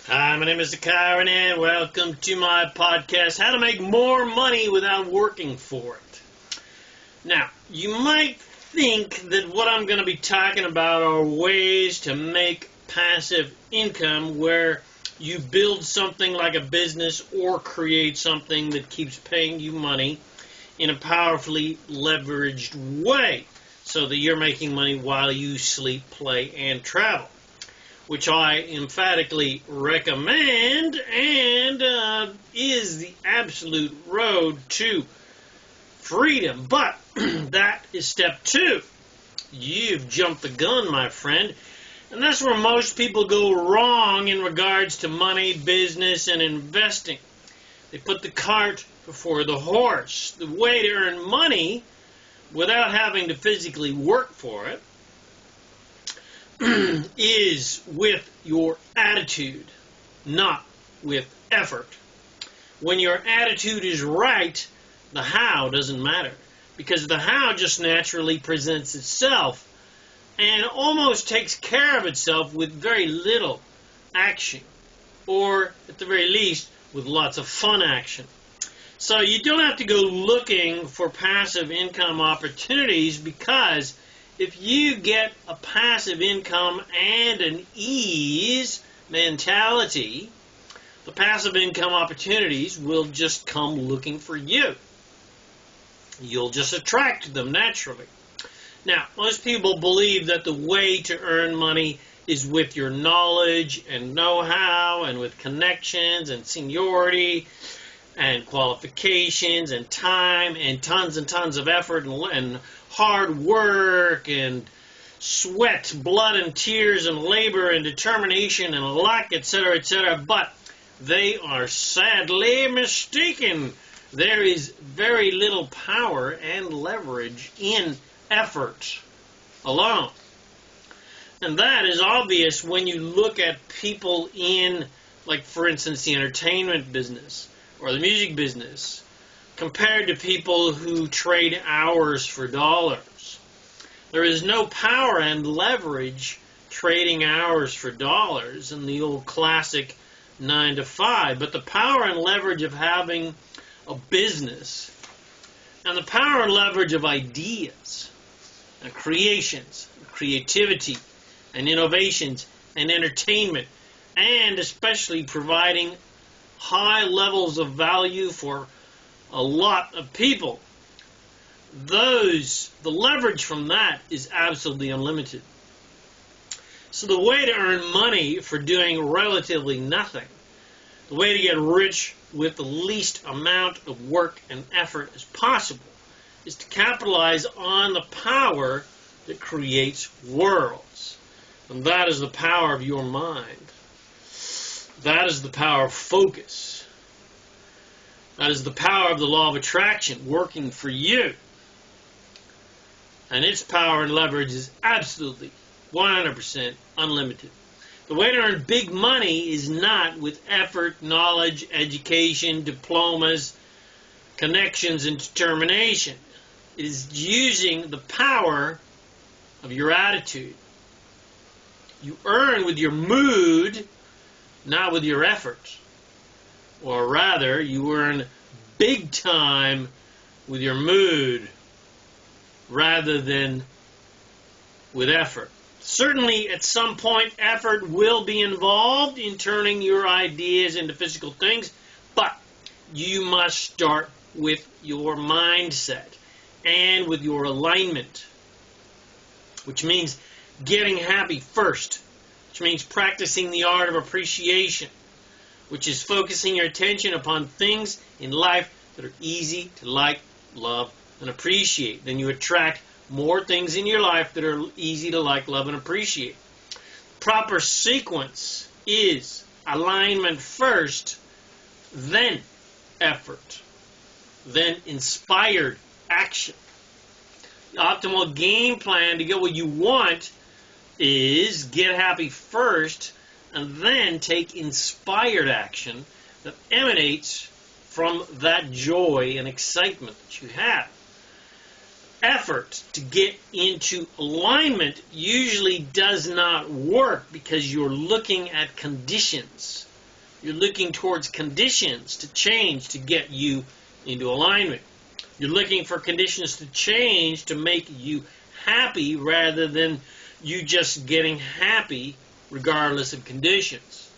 Hi, my name is ZaKaiRan and welcome to my podcast, How to Make More Money Without Working for It. Now, you might think that what I'm going to be talking about are ways to make passive income where you build something like a business or create something that keeps paying you money in a powerfully leveraged way so that you're making money while you sleep, play, and travel, which I emphatically recommend and is the absolute road to freedom. But that is step 2. You've jumped the gun, my friend. And that's where most people go wrong in regards to money, business, and investing. They put the cart before the horse. The way to earn money without having to physically work for it is with your attitude, not with effort. When your attitude is right, the how doesn't matter, because the how just naturally presents itself and almost takes care of itself with very little action, or at the very least with lots of fun action. So you don't have to go looking for passive income opportunities, because if you get a passive income and an ease mentality, the passive income opportunities will just come looking for you. You'll just attract them naturally. Now, most people believe that the way to earn money is with your knowledge and know-how and with connections and seniority and qualifications and time and tons of effort and hard work and sweat, blood and tears and labor and determination and luck, etc., etc. But they are sadly mistaken. There is very little power and leverage in effort alone. And that is obvious when you look at people in, like, for instance, the entertainment business or the music business, compared to people who trade hours for dollars. There is no power and leverage trading hours for dollars in the old classic 9 to 5, but the power and leverage of having a business and the power and leverage of ideas and creations, and creativity and innovations and entertainment, and especially providing high levels of value for a lot of people. The leverage from that is absolutely unlimited. So the way to earn money for doing relatively nothing, the way to get rich with the least amount of work and effort as possible, is to capitalize on the power that creates worlds. And that is the power of your mind. That is the power of focus. That is the power of the law of attraction working for you. And its power and leverage is absolutely 100% unlimited. The way to earn big money is not with effort, knowledge, education, diplomas, connections, and determination. It is using the power of your attitude. You earn with your mood, not with your effort. Or rather, you earn big time with your mood rather than with effort. Certainly, at some point, effort will be involved in turning your ideas into physical things, but you must start with your mindset and with your alignment, which means getting happy first, which means practicing the art of appreciation, which is focusing your attention upon things in life that are easy to like, love, and appreciate. Then you attract more things in your life that are easy to like, love, and appreciate. Proper sequence is alignment first, then effort, then inspired action. The optimal game plan to get what you want is get happy first and then take inspired action that emanates from that joy and excitement that you have. Effort to get into alignment usually does not work because you're looking at conditions You're looking towards conditions to change to get you into alignment. You're looking for conditions to change to make you happy rather than you just getting happy regardless of conditions.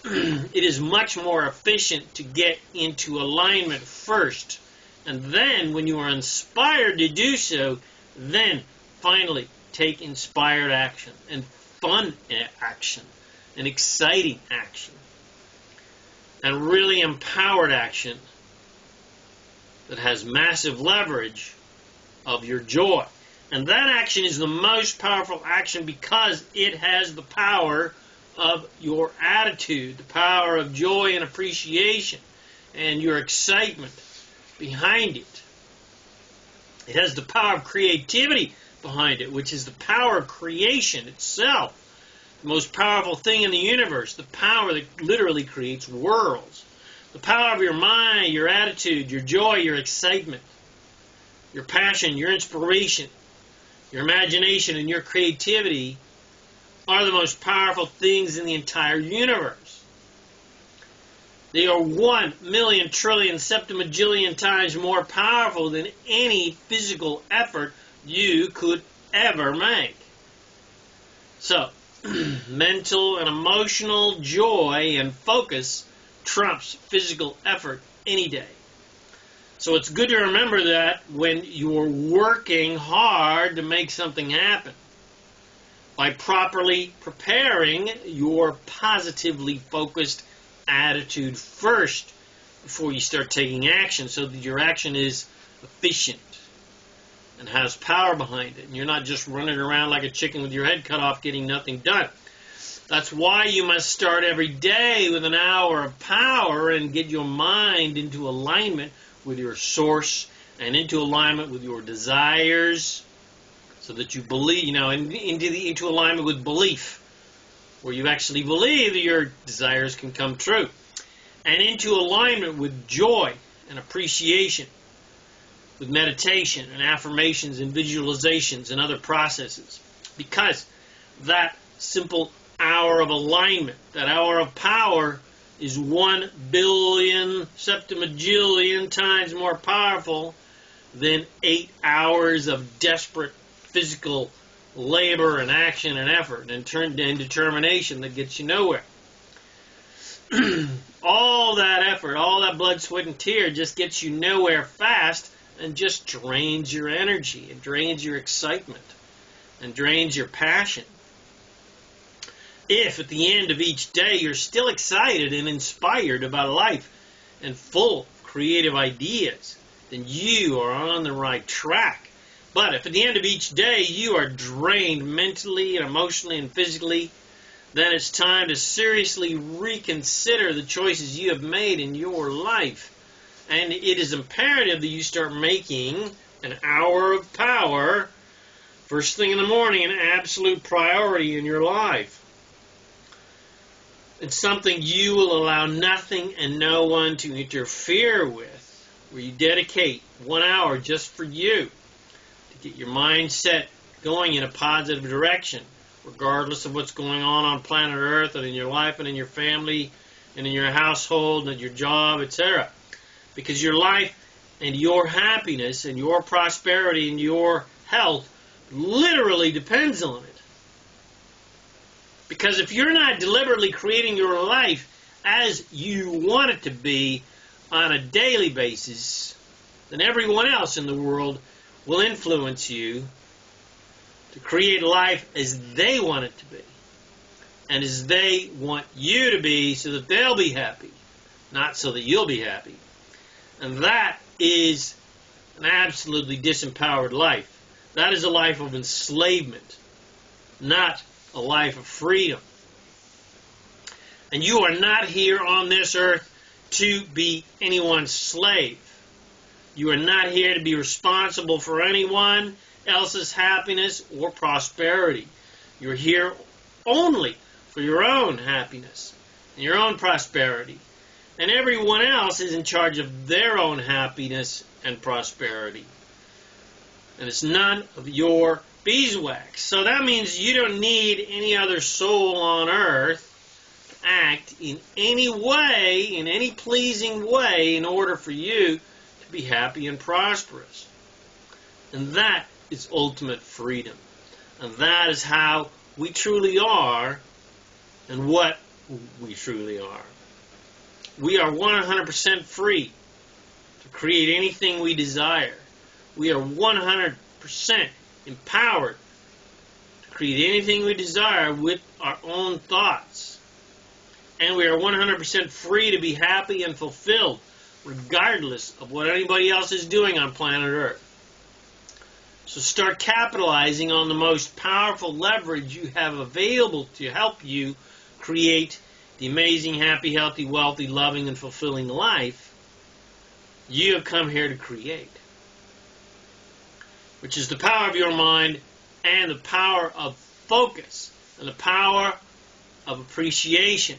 It is much more efficient to get into alignment first, and then when you are inspired to do so, then finally take inspired action and fun action and exciting action and really empowered action that has massive leverage of your joy. And that action is the most powerful action because it has the power of your attitude, the power of joy and appreciation and your excitement behind it. It has the power of creativity behind it, which is the power of creation itself. The most powerful thing in the universe, the power that literally creates worlds. The power of your mind, your attitude, your joy, your excitement, your passion, your inspiration, your imagination, and your creativity are the most powerful things in the entire universe. They are 1,000,000 trillion septimajillion times more powerful than any physical effort you could ever make. So, mental and emotional joy and focus trumps physical effort any day. So it's good to remember that when you're working hard to make something happen, by properly preparing your positively focused attitude first before you start taking action, so that your action is efficient and has power behind it, and you're not just running around like a chicken with your head cut off getting nothing done. That's why you must start every day with an hour of power and get your mind into alignment with your source and into alignment with your desires, so that you believe, into alignment with belief, where you actually believe that your desires can come true, and into alignment with joy and appreciation, with meditation and affirmations and visualizations and other processes. Because that simple hour of alignment, that hour of power, is 1,000,000,000 septimajillion times more powerful than 8 hours of desperate physical labor and action and effort and determination that gets you nowhere. All that effort, all that blood, sweat, and tear just gets you nowhere fast and just drains your energy, and drains your excitement, and drains your passion. If at the end of each day you're still excited and inspired about life and full of creative ideas, then you are on the right track. But if at the end of each day you are drained mentally and emotionally and physically, then it's time to seriously reconsider the choices you have made in your life. And it is imperative that you start making an hour of power first thing in the morning an absolute priority in your life. It's something you will allow nothing and no one to interfere with, where you dedicate 1 hour just for you to get your mindset going in a positive direction, regardless of what's going on planet Earth and in your life and in your family and in your household and at your job, etc. Because your life and your happiness and your prosperity and your health literally depends on it. Because if you're not deliberately creating your life as you want it to be on a daily basis, then everyone else in the world will influence you to create life as they want it to be and as they want you to be, so that they'll be happy, not so that you'll be happy. And that is an absolutely disempowered life. That is a life of enslavement, not a life of freedom. And you are not here on this earth to be anyone's slave. You are not here to be responsible for anyone else's happiness or prosperity. You're here only for your own happiness and your own prosperity. And everyone else is in charge of their own happiness and prosperity. And it's none of your beeswax. So that means you don't need any other soul on earth act in any way, in any pleasing way, in order for you to be happy and prosperous. And that is ultimate freedom. And that is how we truly are and what we truly are. We are 100% free to create anything we desire. We are 100% empowered to create anything we desire with our own thoughts. And we are 100% free to be happy and fulfilled regardless of what anybody else is doing on planet Earth. So start capitalizing on the most powerful leverage you have available to help you create the amazing, happy, healthy, wealthy, loving, and fulfilling life you have come here to create, which is the power of your mind and the power of focus and the power of appreciation.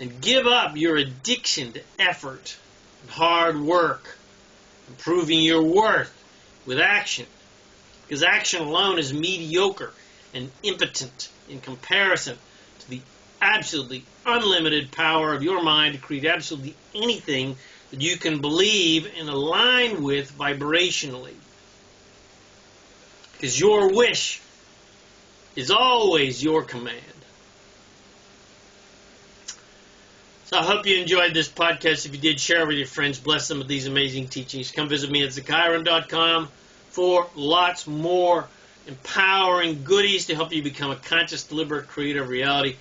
And give up your addiction to effort and hard work, improving your worth with action, because action alone is mediocre and impotent in comparison to the absolutely unlimited power of your mind to create absolutely anything that you can believe and align with vibrationally. Because your wish is always your command. So I hope you enjoyed this podcast. If you did, share it with your friends. Bless them with these amazing teachings. Come visit me at ZaKaiRan.com for lots more empowering goodies to help you become a conscious, deliberate creator of reality.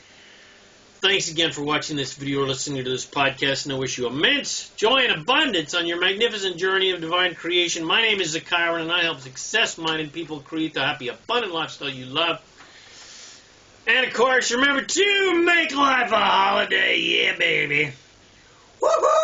Thanks again for watching this video or listening to this podcast, and I wish you immense joy and abundance on your magnificent journey of divine creation. My name is ZaKaiRan, and I help success-minded people create the happy, abundant lifestyle you love. And, of course, remember to make life a holiday. Yeah, baby. Woo-hoo!